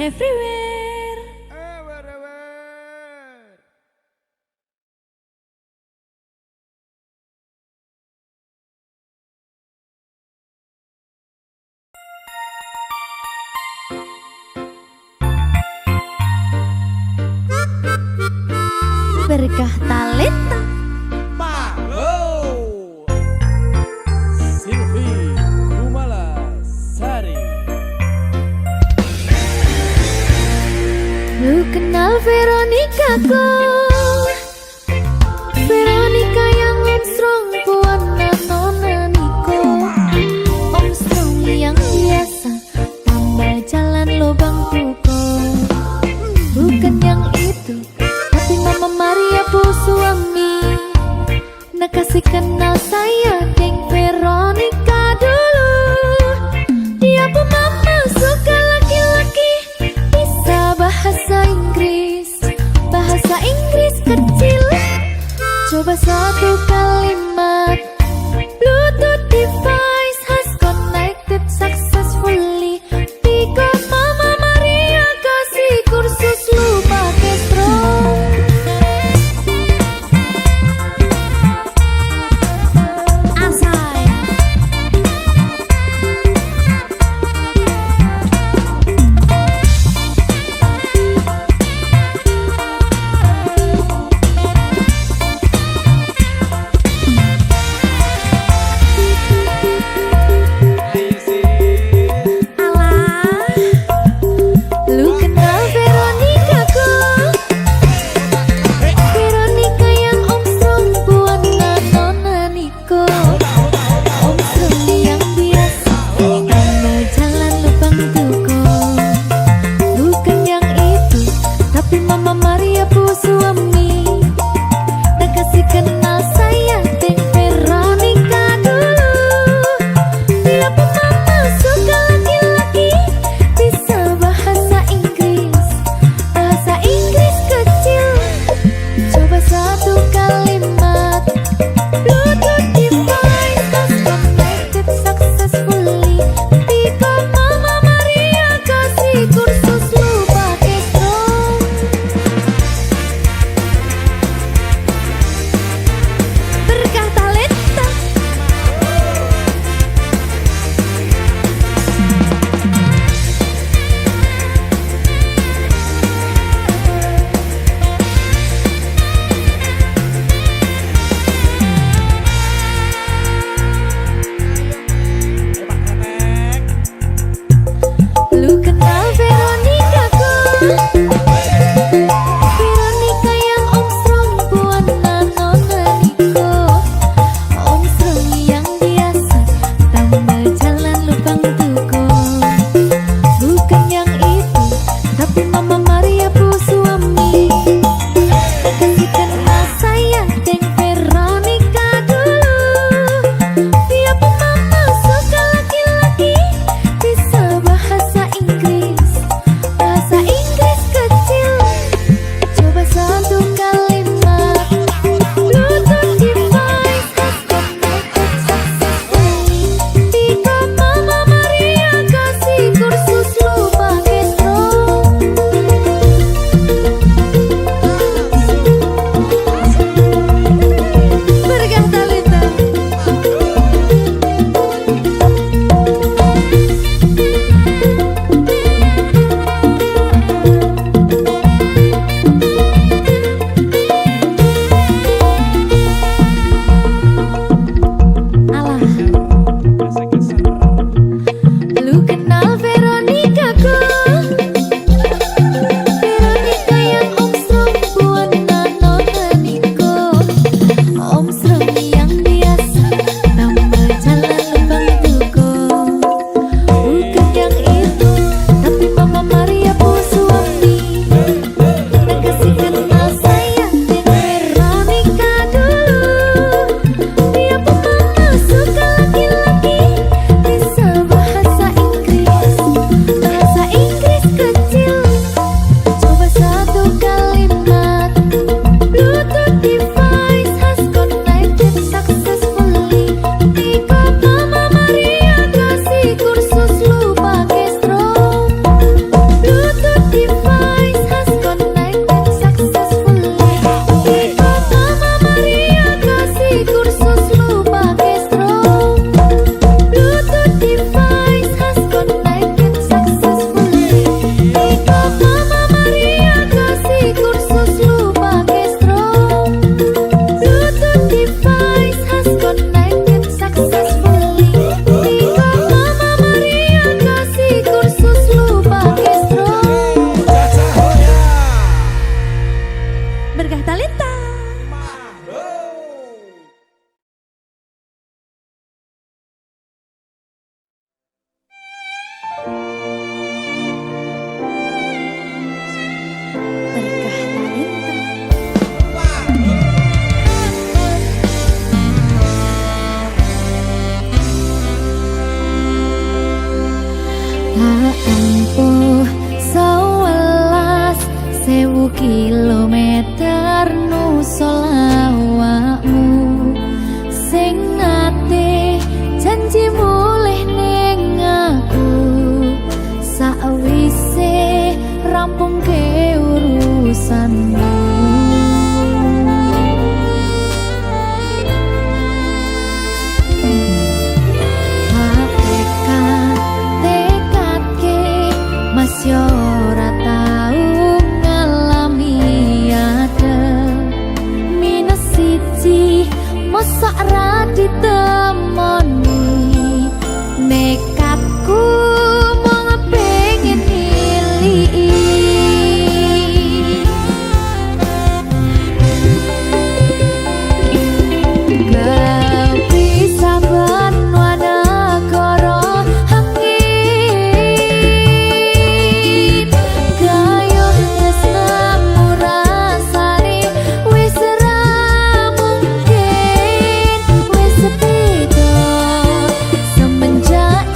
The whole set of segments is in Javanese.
everywhere. Berkah talenta Silvi Kumalasari. lu kenal Veronica kok? Veronica yang Armstrong buana nona Niko. Armstrong yang biasa tambal jalan lubang kuko. Bukan yang itu, tapi Mama Maria bu suami. Nak kasih kenal saya geng Veronica dulu. Dia bu mama suka laki-laki, bisa bahasa Inggris. Bahasa Inggris kecil, coba satu kalimat. Bluetooth device has connected successfully. Because Mama Maria kasih kursus lu pakai strong. Asai rampung ke urusanmu. Hakikat tekad ke masih ora tau ngalami ada minus siji mosok ra ditemoni nekatku mung pengen ilih. Kepisahan wanagara hangit gayuh tresnamu rasane wis ra mungkin wis beda semenjak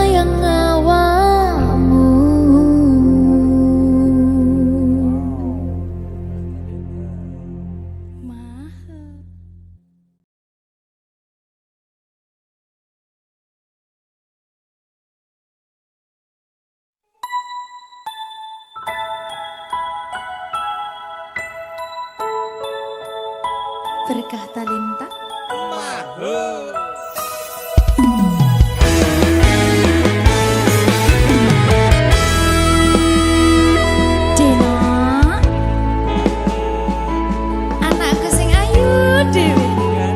sayang awakmu. Berkah talenta. Deno, anakku sing ayu dhewe.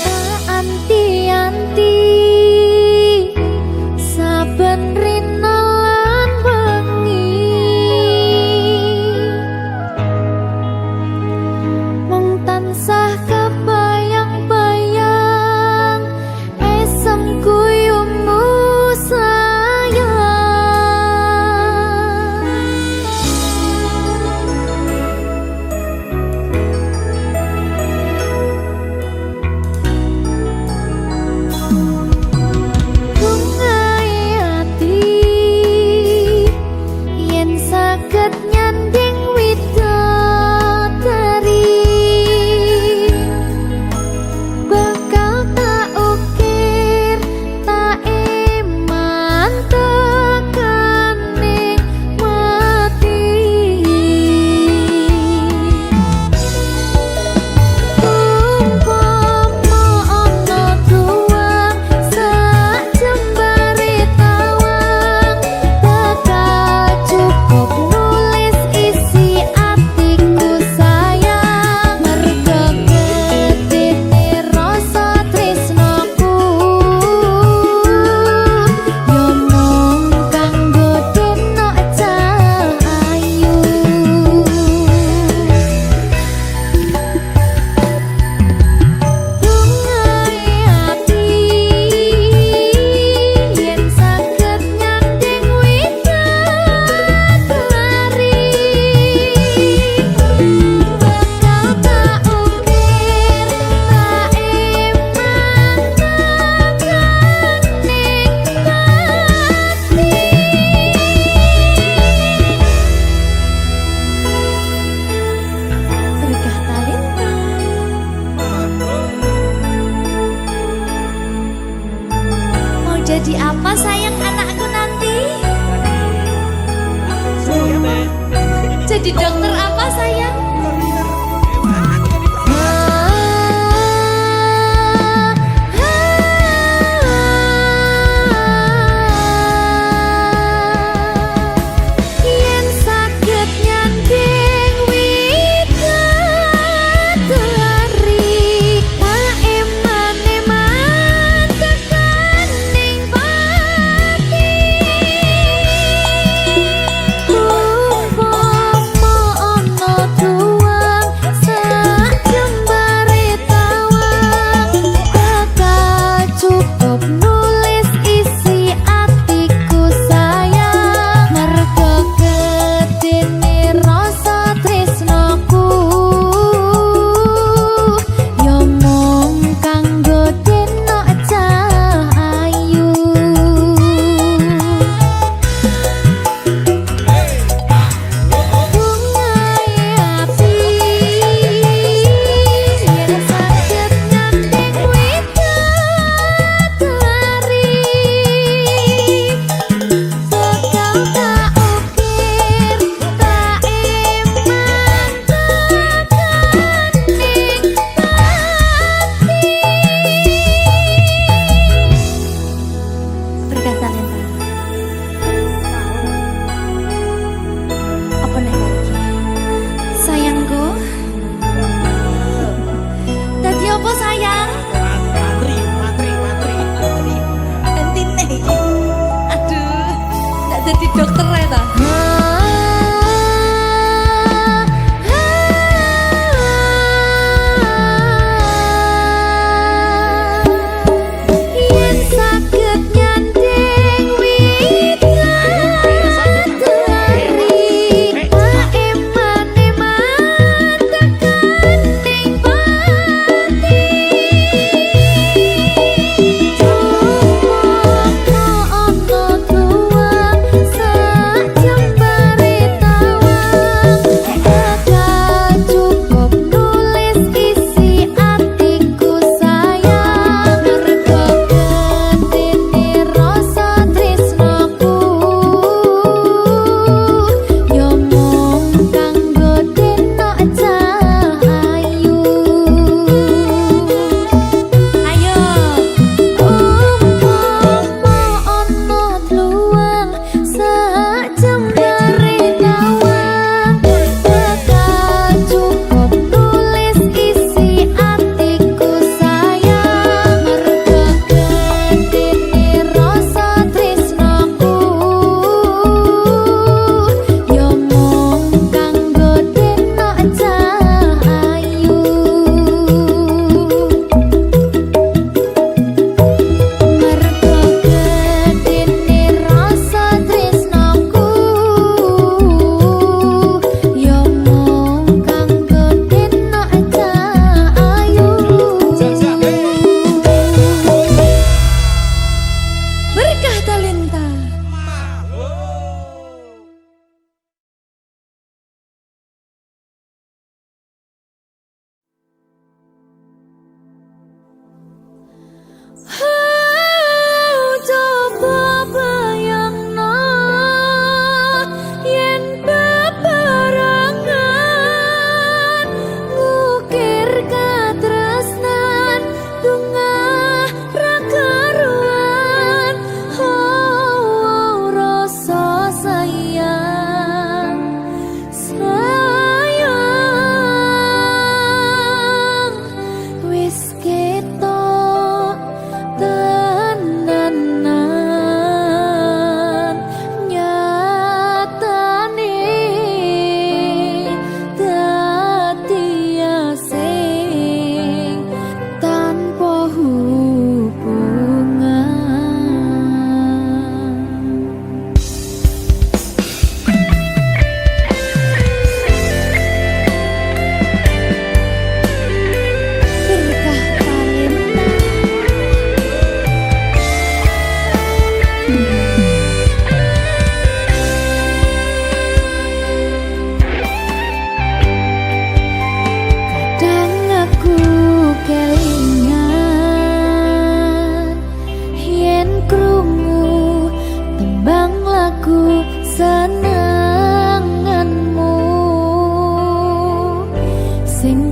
Tak anti-anti saben rina lan wengi, mung tansah kebayang-bayang esem guyumu sayang. Bungai ati yen saged nyanding widodari, bakal tak ukir tak iman tekaning mati. Umpama ana tuang sak jembare tawang, bakal cukup nulis isi atiku sayang. Merga gedene rasa tresnaku, yo mung kanggo denok cahayu. Bungai ati yen saged nyanding widodari, bakal tak ukir tak iman tekaning mati. Berkah talenta. Mau jadi apa sayang anakku nanti? Jadi dokter apa sayang? Yen saged nyanding widodari, tak iman-iman tekaning pati. Umpama ana tuang sak jembare tawang, bakal cukup nulis isi atiku sayang. Merga gedene rasa tresnaku, yo mung kanggo denok cahayu. Bungai ati yen saged nyanding widodari, bakal tak ukir tak iman tekaning mati. Berkah talenta. Apa nek iki? Sayangku. Dadi apa sayang? Entine iki. Aduh, ndak dadi dokter ae ta. Yen saged nyanding widodari, tak iman-iman tekaning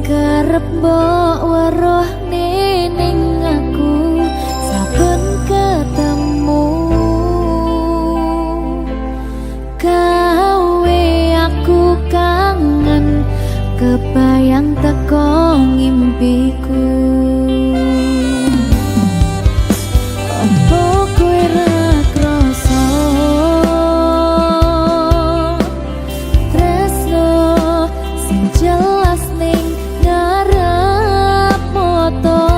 kerep mbok weruh ning aku saben ketemu gawe aku kangen kebayang teko ngimpiku. Opo kowe ra krasa tresno sing jelas ning ngarep moto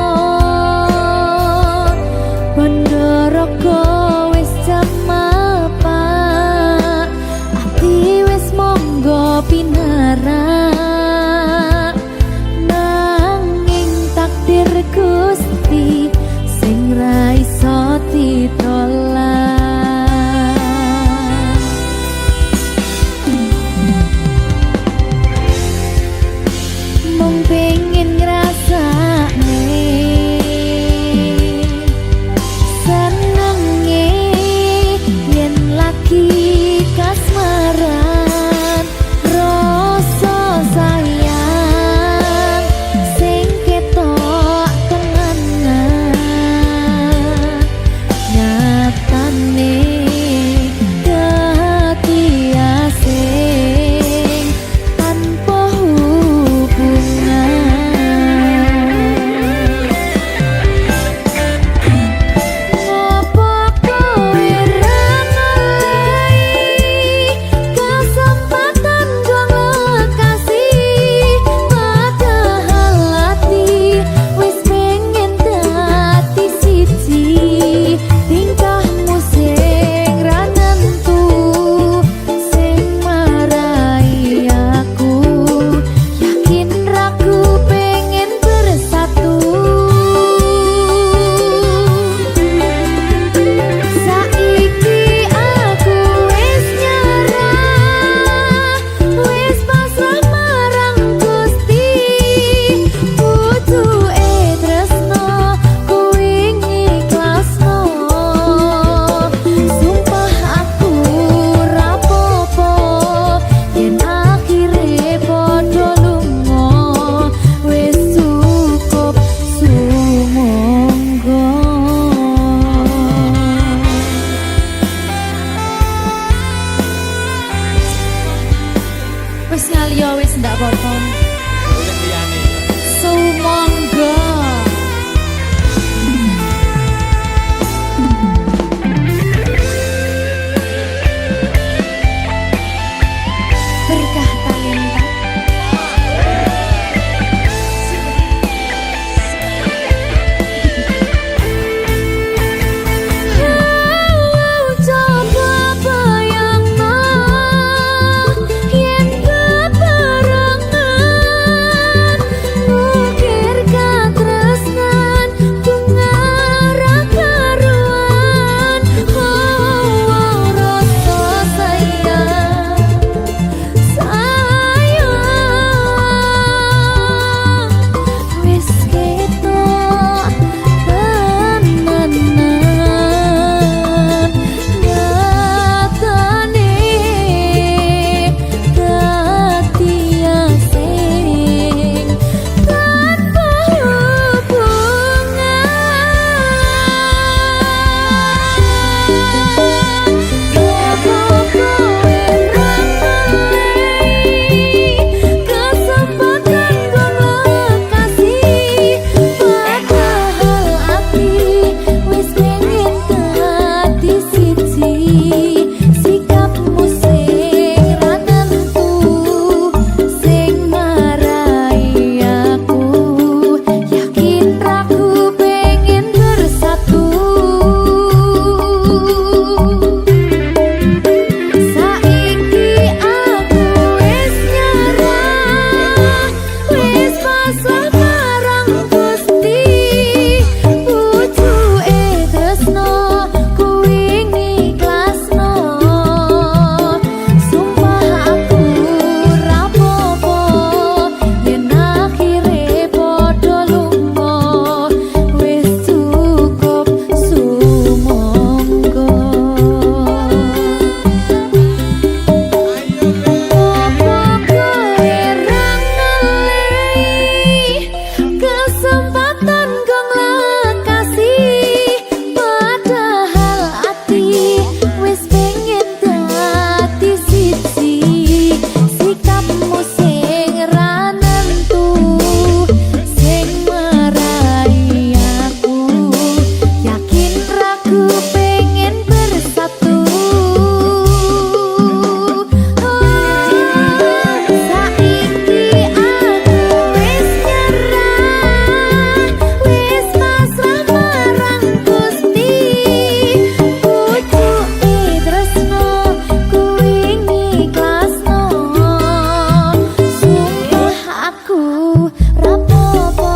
rapopo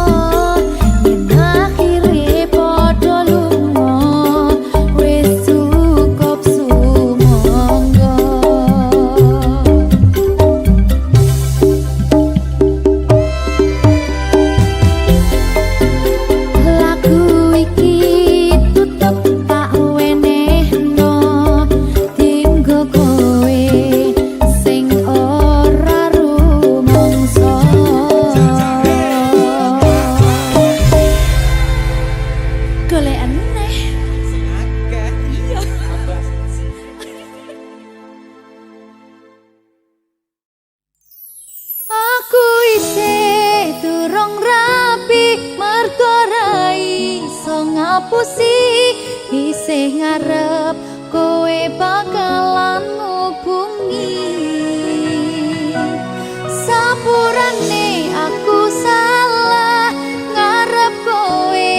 yen akhire padha lunga wis cukup sumangga. Lagu iki tutup tak wenehno dinggo kowe sing ora rumangsa. Golek neh iya. Aku isih durung rapi mergo ra iso ngapusi isih ngarep kowe bakalan ngubungi. Sapurane aku salah ngarep kowe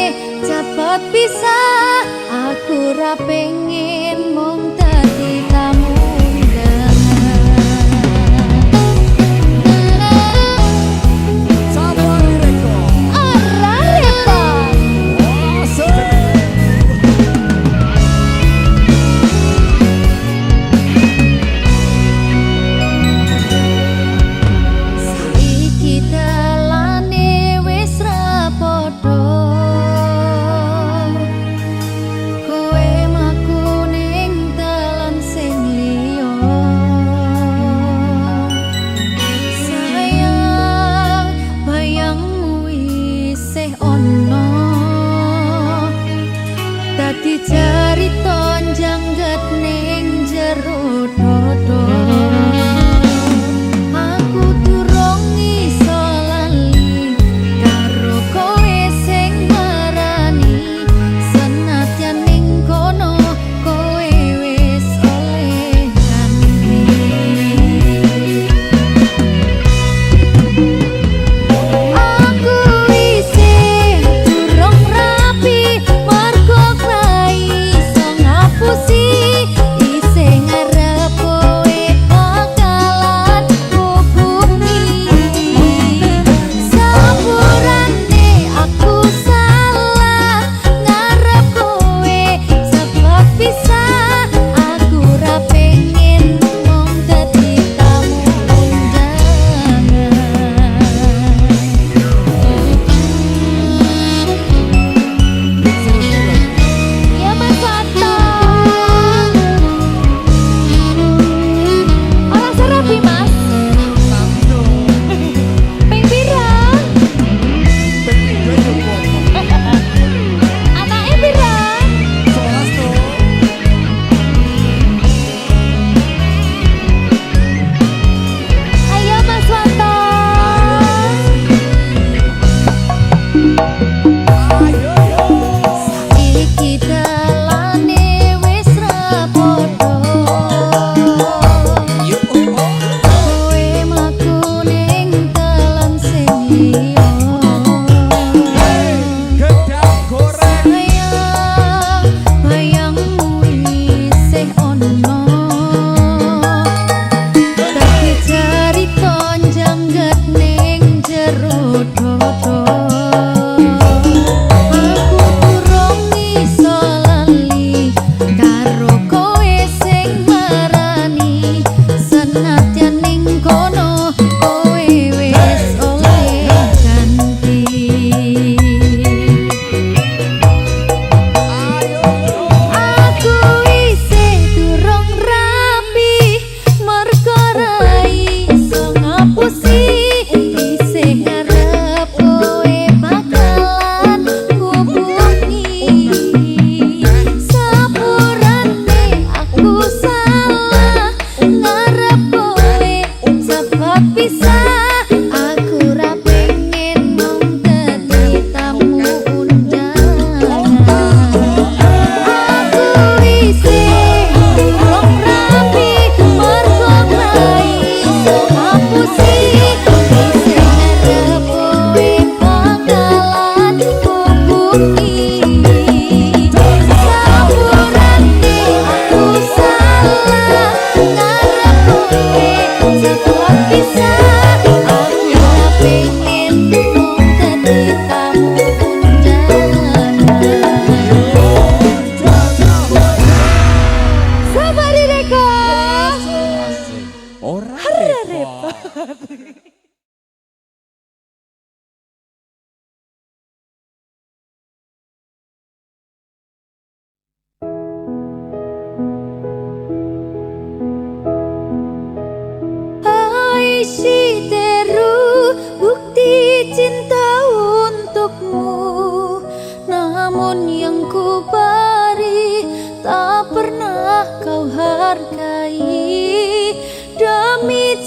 cepet pisah, aku ra pengen mung dadi tamu undangan. Safari Record. Ora repot.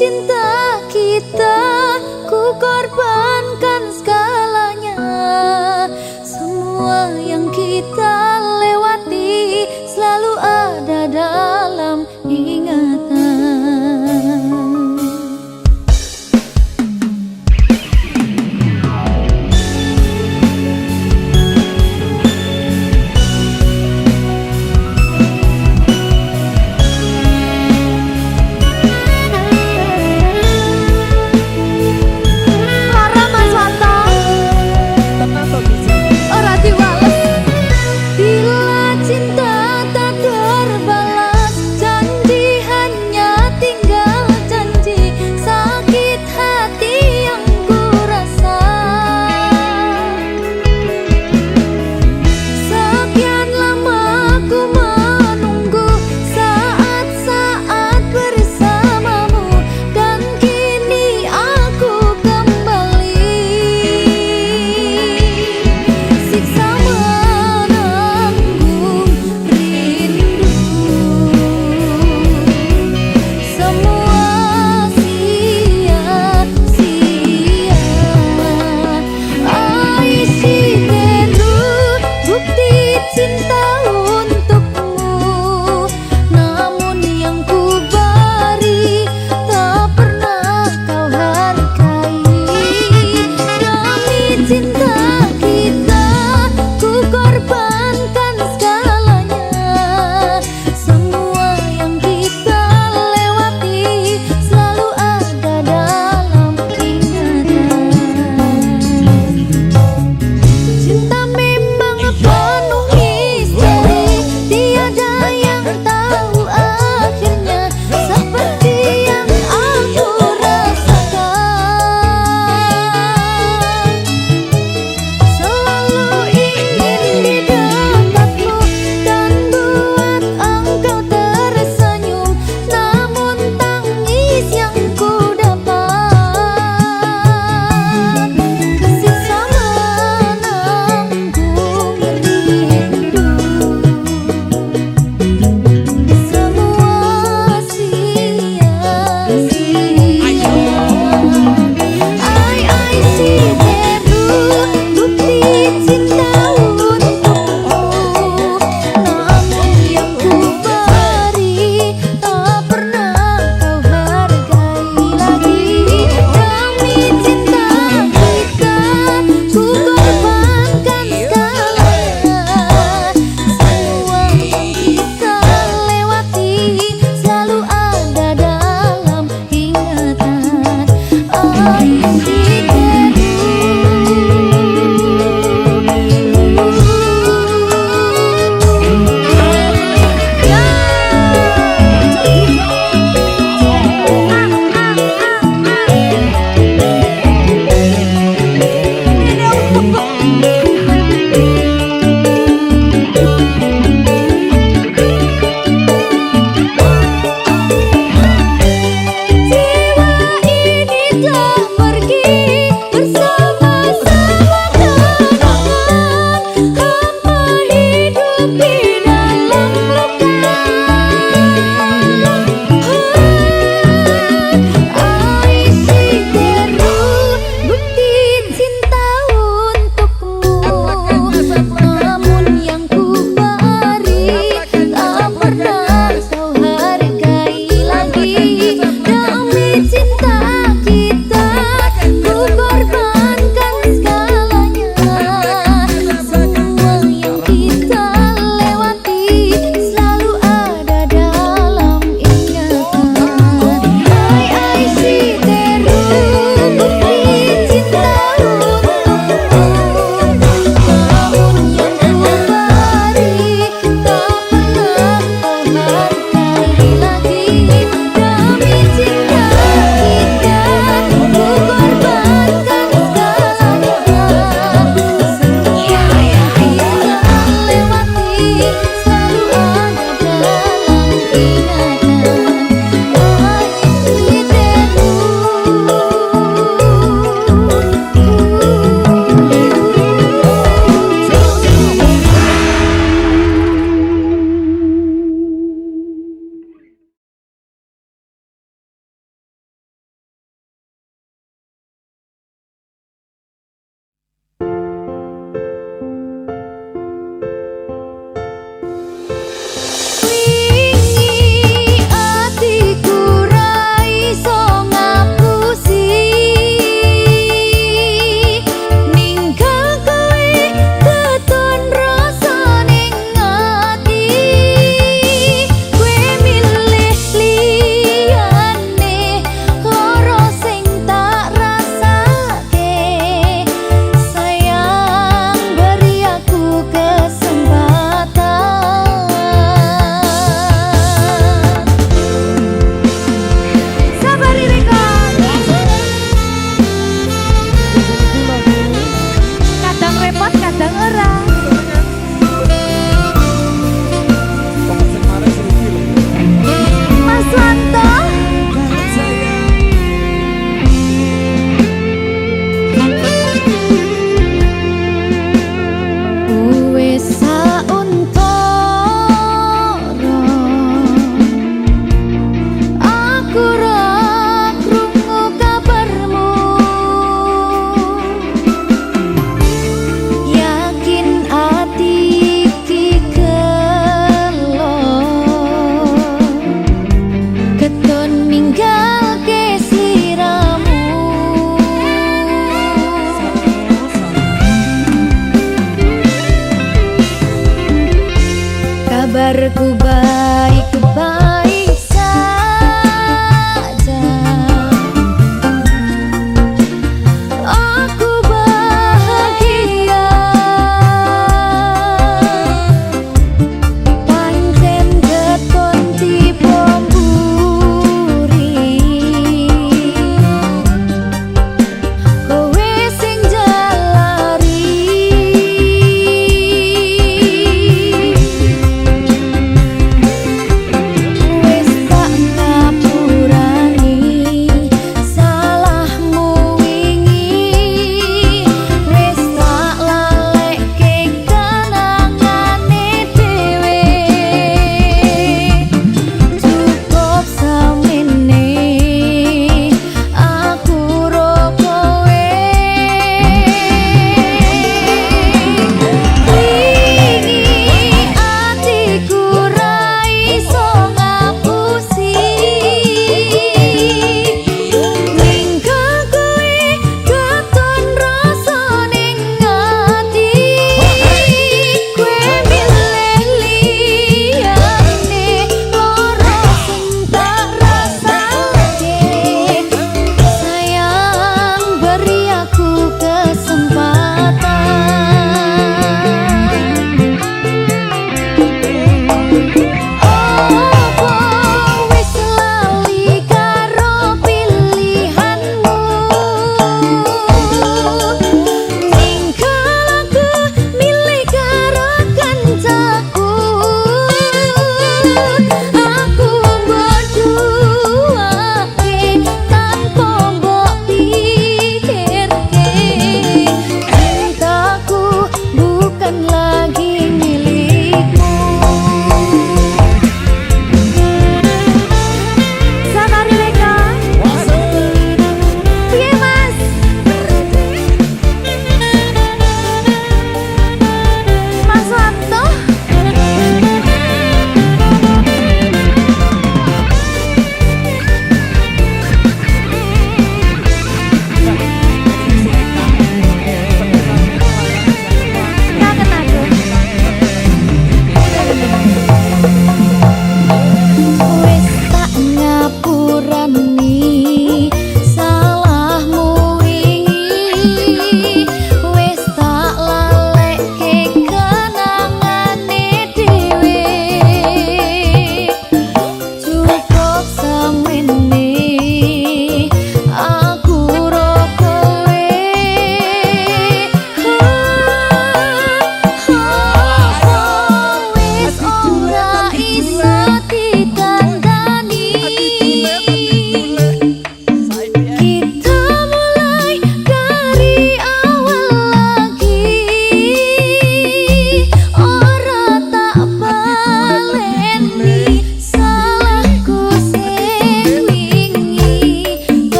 cinta kita ku korbankan segalanya. Semua yang kita lewati selalu ada dalam ingatan. Larang Kabarku baik-baik saja. Aku bahagia. Pancen keton tiba mburi. Kowe sing jalari.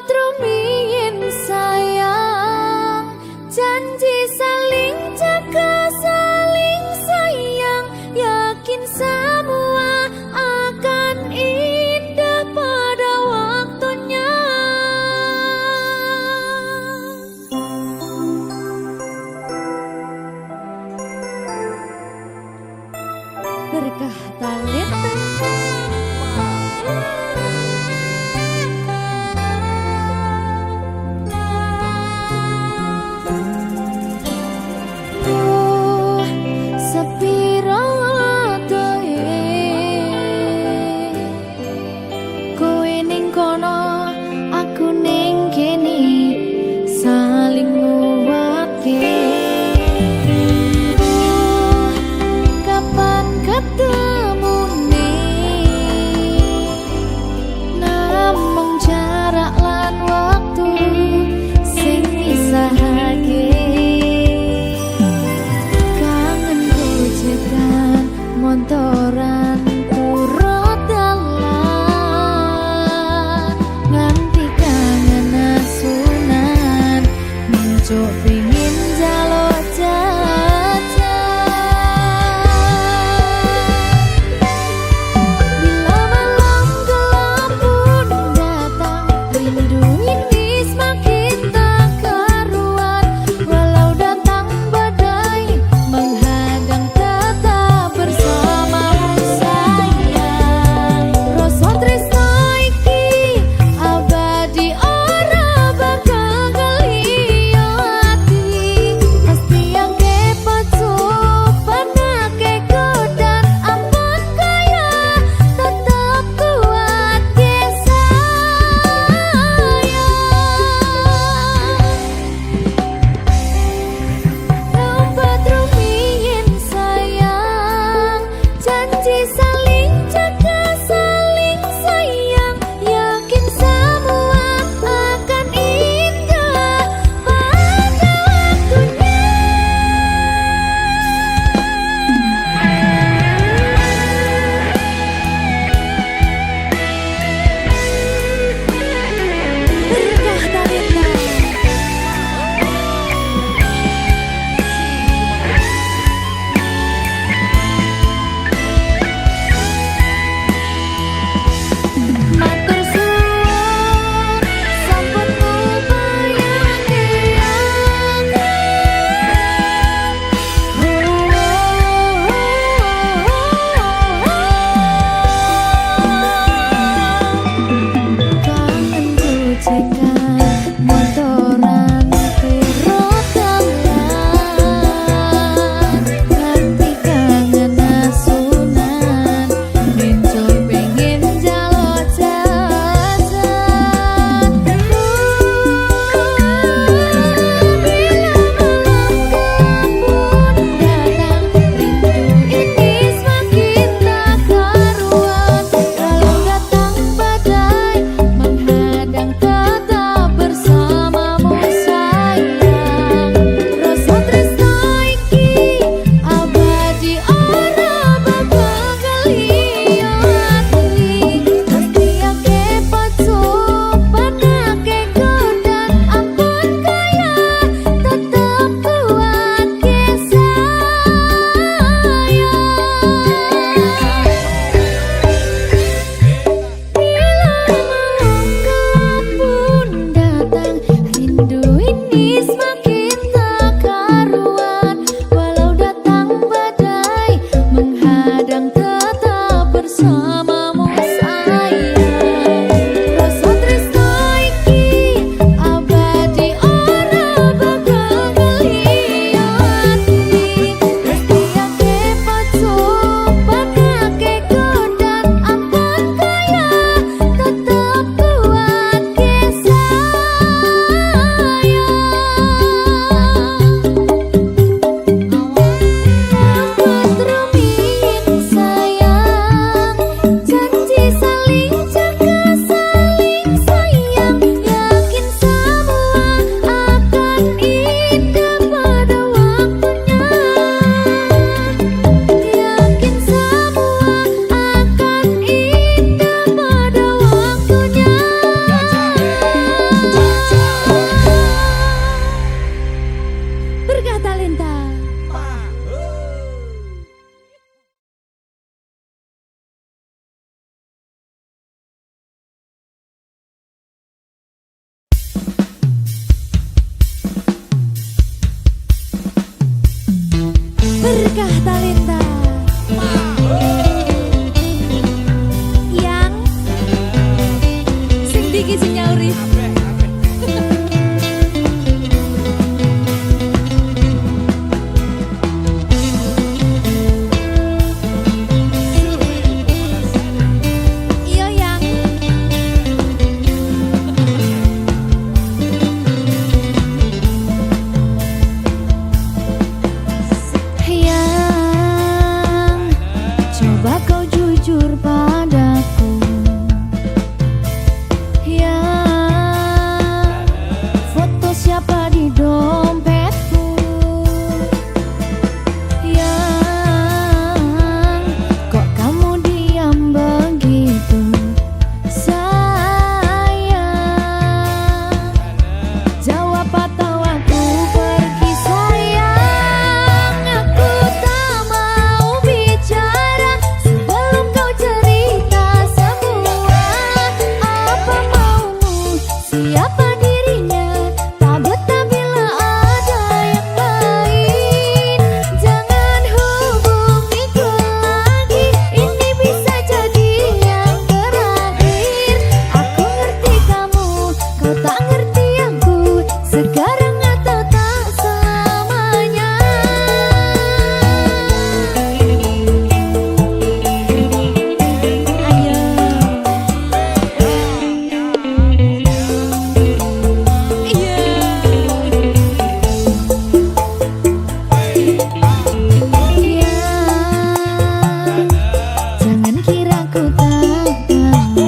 rumiyin sayang, janji saling jaga, saling sayang, yakin semua akan indah pada waktunya. Berkah talenta. Oh, sepiro doe kowe ning kono, aku ning kene, saling nguatke. Kapan ketemu nih, namung jarak lan waktu sing misahake. Kangen gojekan montoran turut dalan, nganti kangen asunan, muncul pingin jaluk jajan. Bila malam gelap pun datang, rindu ini semakin tak karuan. Walau datang badai menghadang, tetap bersamamu. Dirkah Talenta yang sing diki sing nyauri. Iya yang coba kau jujur padaku, yang foto siapa di dompetku, yang kok kamu diam begitu sayang. Jawab atau aku pergi sayang. Aku tak mau bicara sebelum kau cerita semua. Apa maumu, siapa dirinya, tak betah bila ada yang lain. Jangan hubungiku lagi, ini bisa jadi yang terakhir. Aku ngerti kamu, kau tak ngerti aku, sekarang atau tak selamanya. Ayo. Iya. Jangan kira ku tak tahu,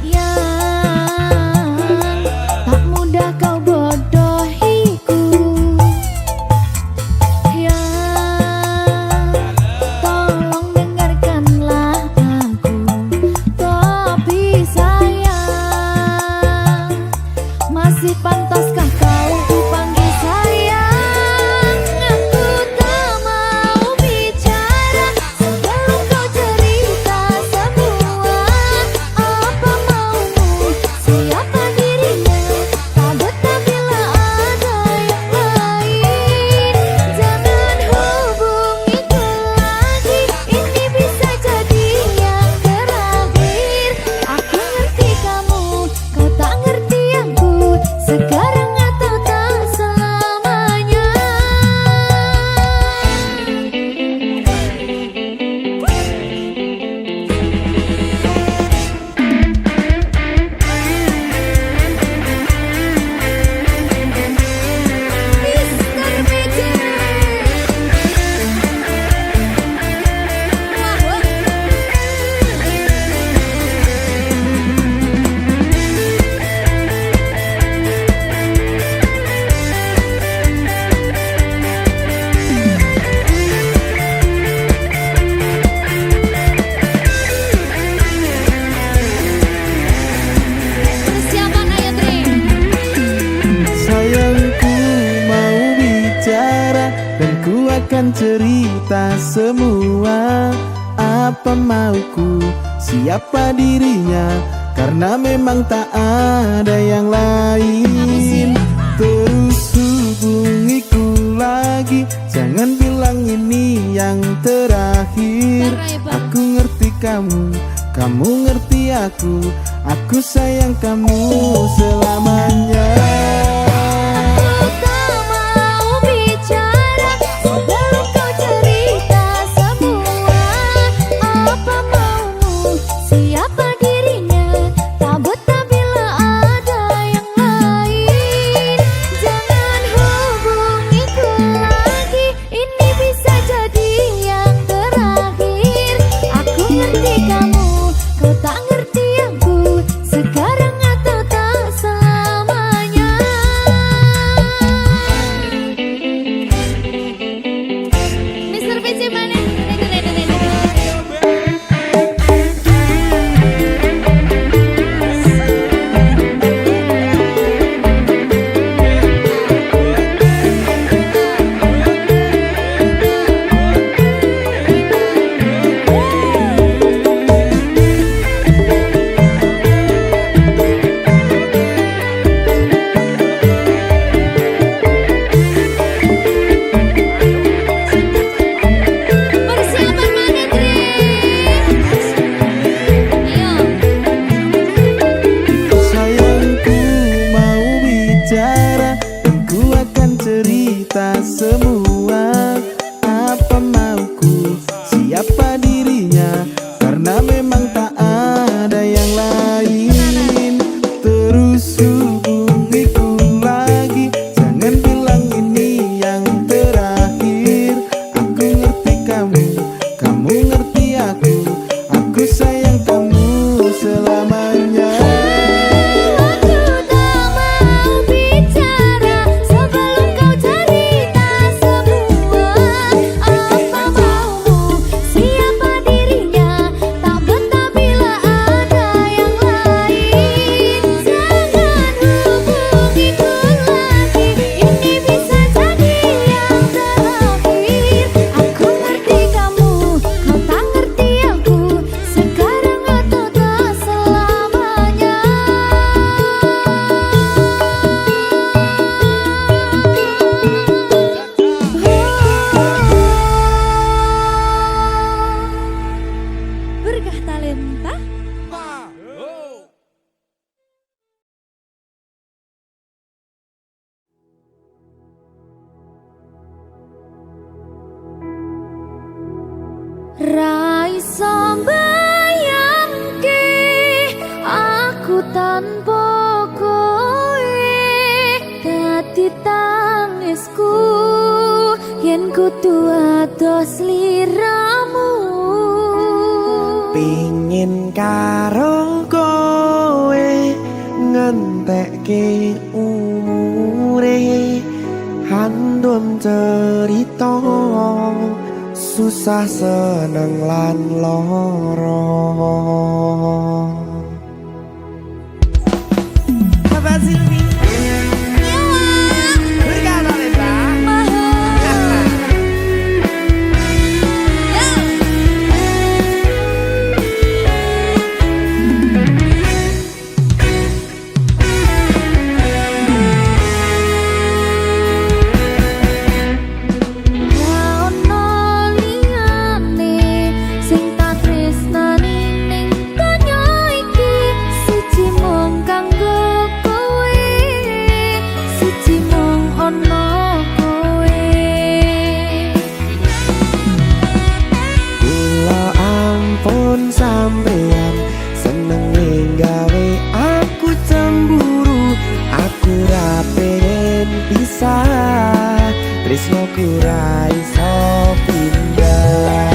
yang tak mudah kau bodohiku, yang tolong dengarkanlah aku. Tapi sayang, masih pantaskah kau kupanggil sayang? Aku tak mau bicara sebelum kau cerita semua. Apa maumu, siapa dirinya, tak betah bila ada yang lain. Jangan hubungiku lagi, ini bisa jadi yang terakhir. Aku ngerti kamu, kau tak ngerti aku, sekarang atau tak selamanya. Mr. Magic. Persiapan ayo Tri. Sayangku mau bicara dan ku akan cerita semua. Apa mauku, siapa dirinya, karena memang tak ada yang lain. Terus hubungiku lagi, jangan bilang ini yang terakhir. Aku ngerti kamu, kamu ngerti aku sayang kamu selamanya. Aku tak mau bicara sebelum kau cerita semua. Apa maumu, siapa dirinya, tak betah bila ada yang lain. Jangan hubungiku lagi, ini bisa jadi yang terakhir. Aku ngerti kamu, kau tak ngerti aku, sekarang atau tak selamanya. semua apa mauku, siapa dirinya, karena memang tak ada yang lain. Terus hubungiku lagi, jangan bilang ini yang terakhir. Aku ngerti kamu, kamu ngerti aku sayang kamu selamanya. Berkah talenta. Raiso bayangke aku tanpa kowe, dadi tangisku yen kudu ados liramu. Pingin karo kowe ngentekke umure, handum cerita susah seneng lan loro. Bapak Silvi berkah talenta. Sampeyan seneng gawe aku cemburu, aku ra pengen pisah, tresnoku ra iso pindah.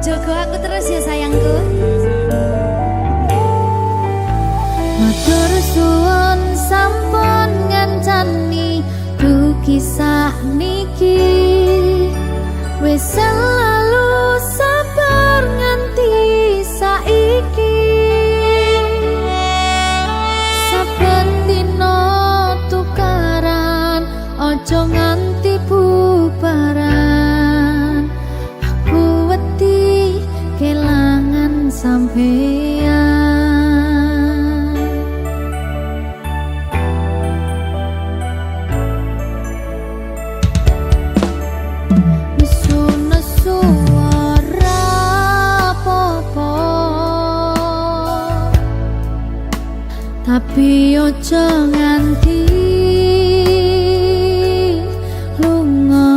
Jogo aku terus ya sayangku. Matur suwun sampun ngancani ku kisah niki wis selalu sabar nganti saiki. Saben dino tukaran ojo nganti bubaran. Aku wedi kelangan sampeyan. Nesu-nesu ora apa-apa, tapi ojo nganti lunga.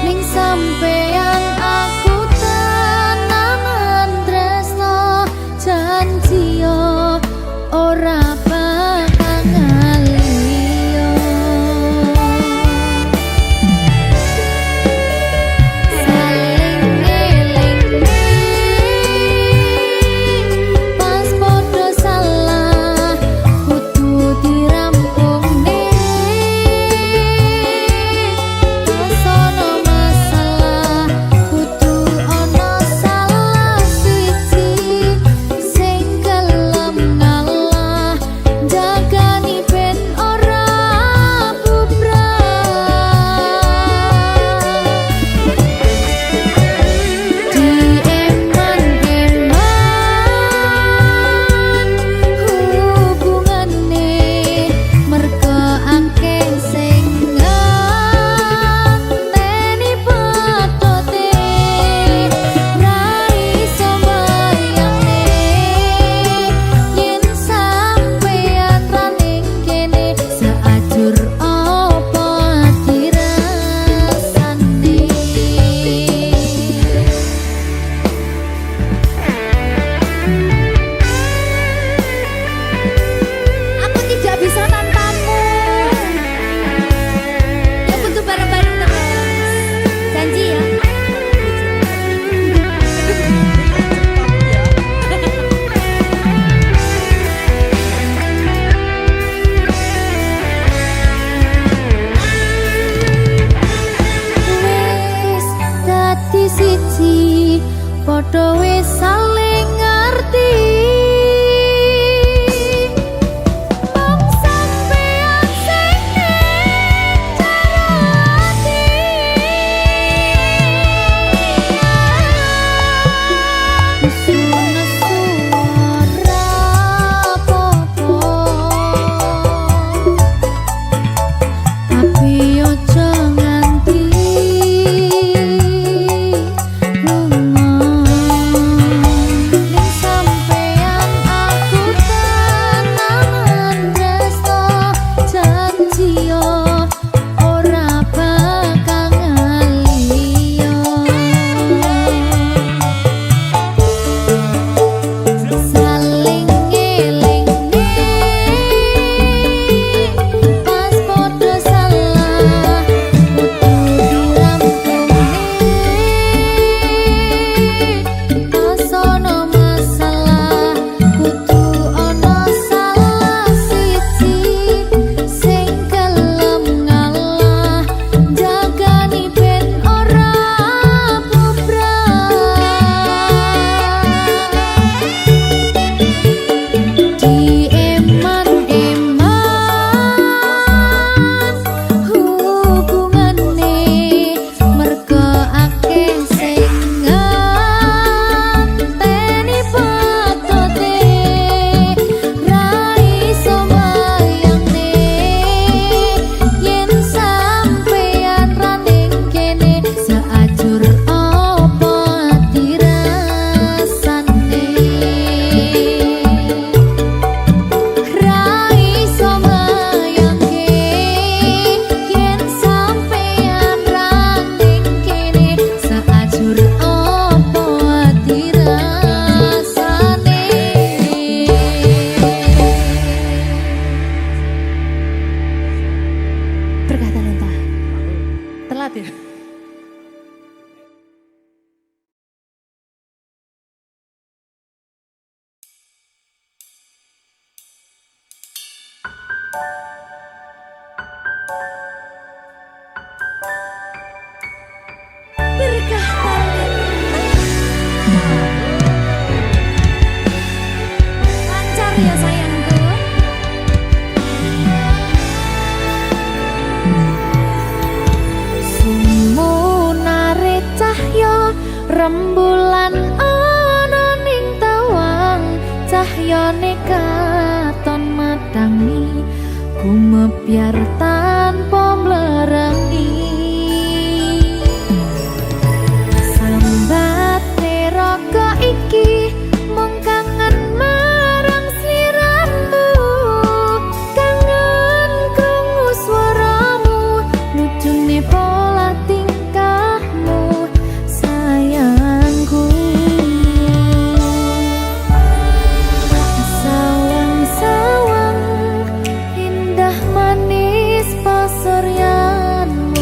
Ning sampeyan aku tenanan tresno, janji yo ora bakal ngaliyo. Saling ngelingi pas podo salah kudu dirampungne. Pas ono masalah kudu ono salah siji sing gelem ngalah, jagani ben ora bubrah. Dieman-eman hubungane merga akeh sing ngenteni patote, ra iso mbayangne yen sampeyan ra ning kene saajur apa dirasane. Aku tidak bisa tanpamu. Ya butuh bareng-bareng terus. Janji ya. Wis dadi siji, padha wis saling ngerti. Mong sampeyan sing ngejarati. Nesu-nesu ora apa-apa, tapi ojo nganti lunga. Berkah talenta. Lancar ya sayangku. Sumunare cahya rembulan ana ning tawang, cahyane katon madangi gumebyar tanpa mlerengi. Sambat neraka iki mung kangen marang sliramu, kangen krungu swaramu, lucune pola tingkahmu sayangku. Sawang-sawang indah manis pasuryanmu,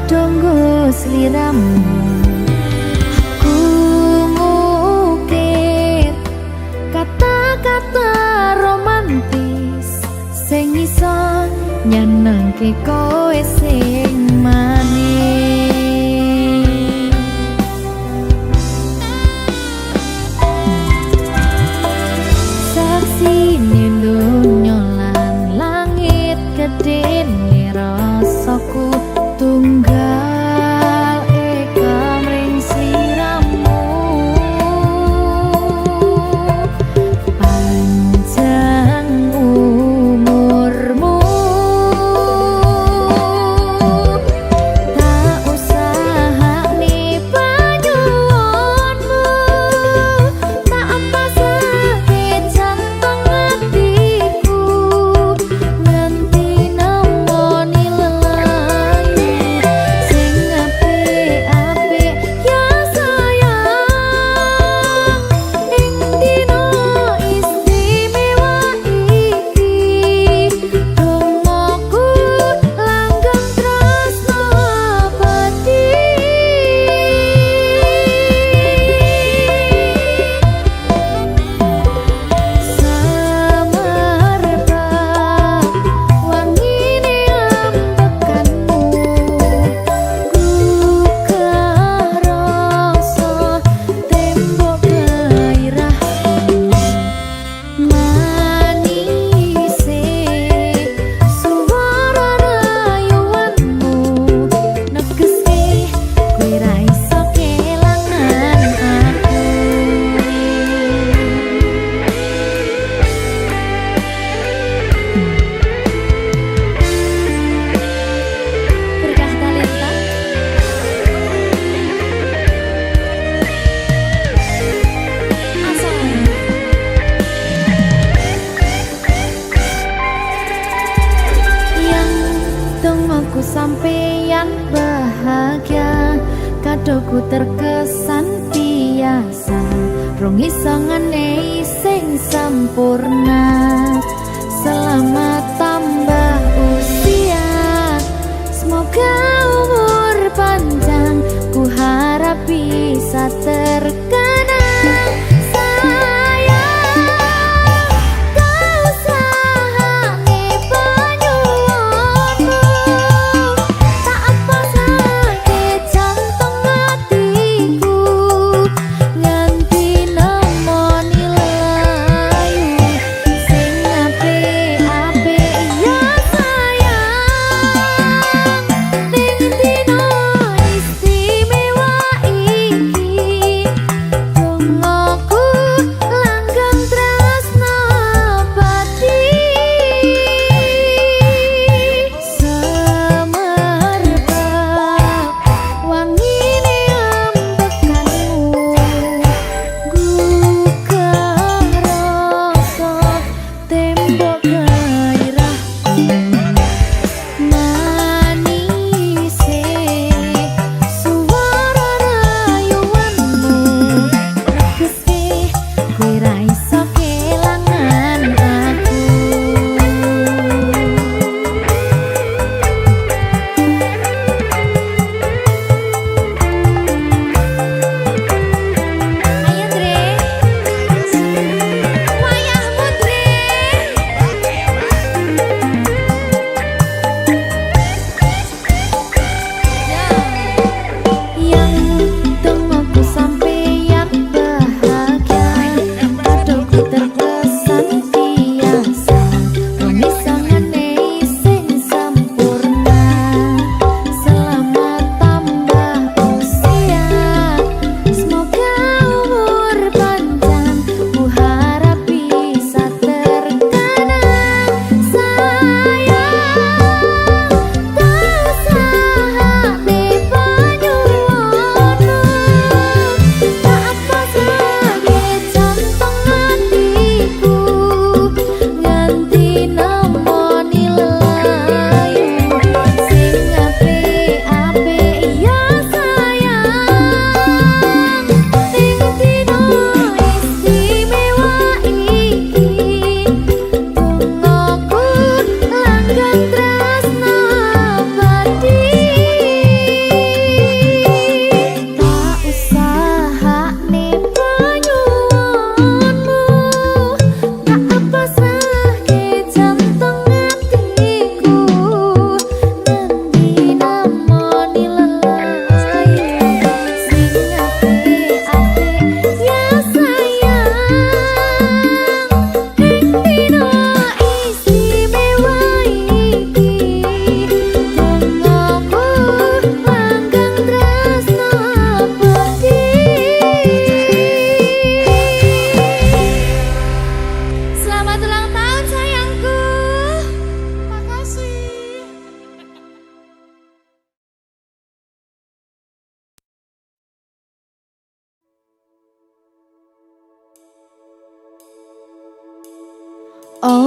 donggo sliramu. Ku ngukir kata-kata romantis sing iso nyenengke kowe sing manis. Saksine donya lan langit gedene rasaku tunggal eka mring sliramu. Panjang umurmu, tak usahane panyuwunmu, tak ampasake jantung hatiku, nganti nemoni lelayu sing apik-apik ya sayang. Ing dina istimewa iki dongaku langgeng tresno abadi. Samarba wangine ambekanmu, gugah rasa tembok gairahmu. Manise suara rayuanmu negeske kowe ra iso kelangan aku. Berkah talenta asal yang dongaku sampeyan bahagia, kadoku terkesan biasa, rong iso ngenehi sing sempurna. Selamat tambah usia, semoga umur panjang, ku harap bisa terkenang. Sayang, kau usahane panyuwunmu, tak ampasake jantung hatiku, nganti nemoni lelayu sing apik-apik ya sayang. Ning dina istimewa iki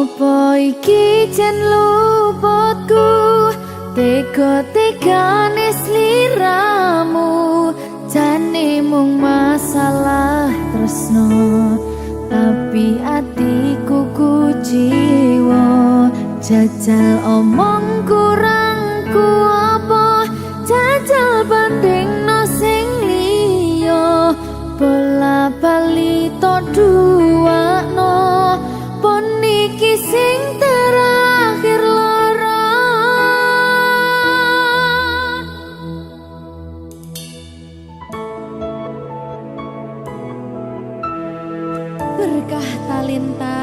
Opo iki jen luputku, tega-tegane sliramu, jane mung masalah tresno, tapi atiku kuciwa. Jajal omong kurangku apa, jajal bandingno sing liya, bola bali to duakno, pon iki sing terakhir lara. Berkah talenta.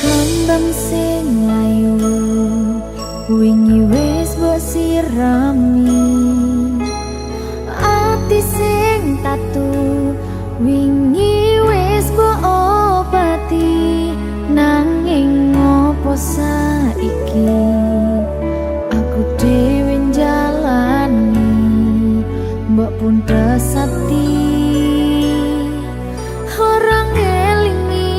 Kembang sing layu wingi wis mbok sirami, ati sing tatu wingi wis mbok obati, nanging ngopo saiki aku dhewe njalani mbok puntes ati orang ngelingi.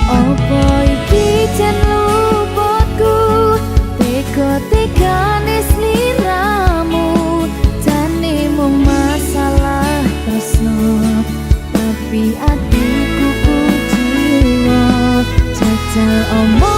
Opo iki jan luputku, tega-tegane sliramu, jane mung masalah tresno, tapi atiku kuciwa. Jajal omong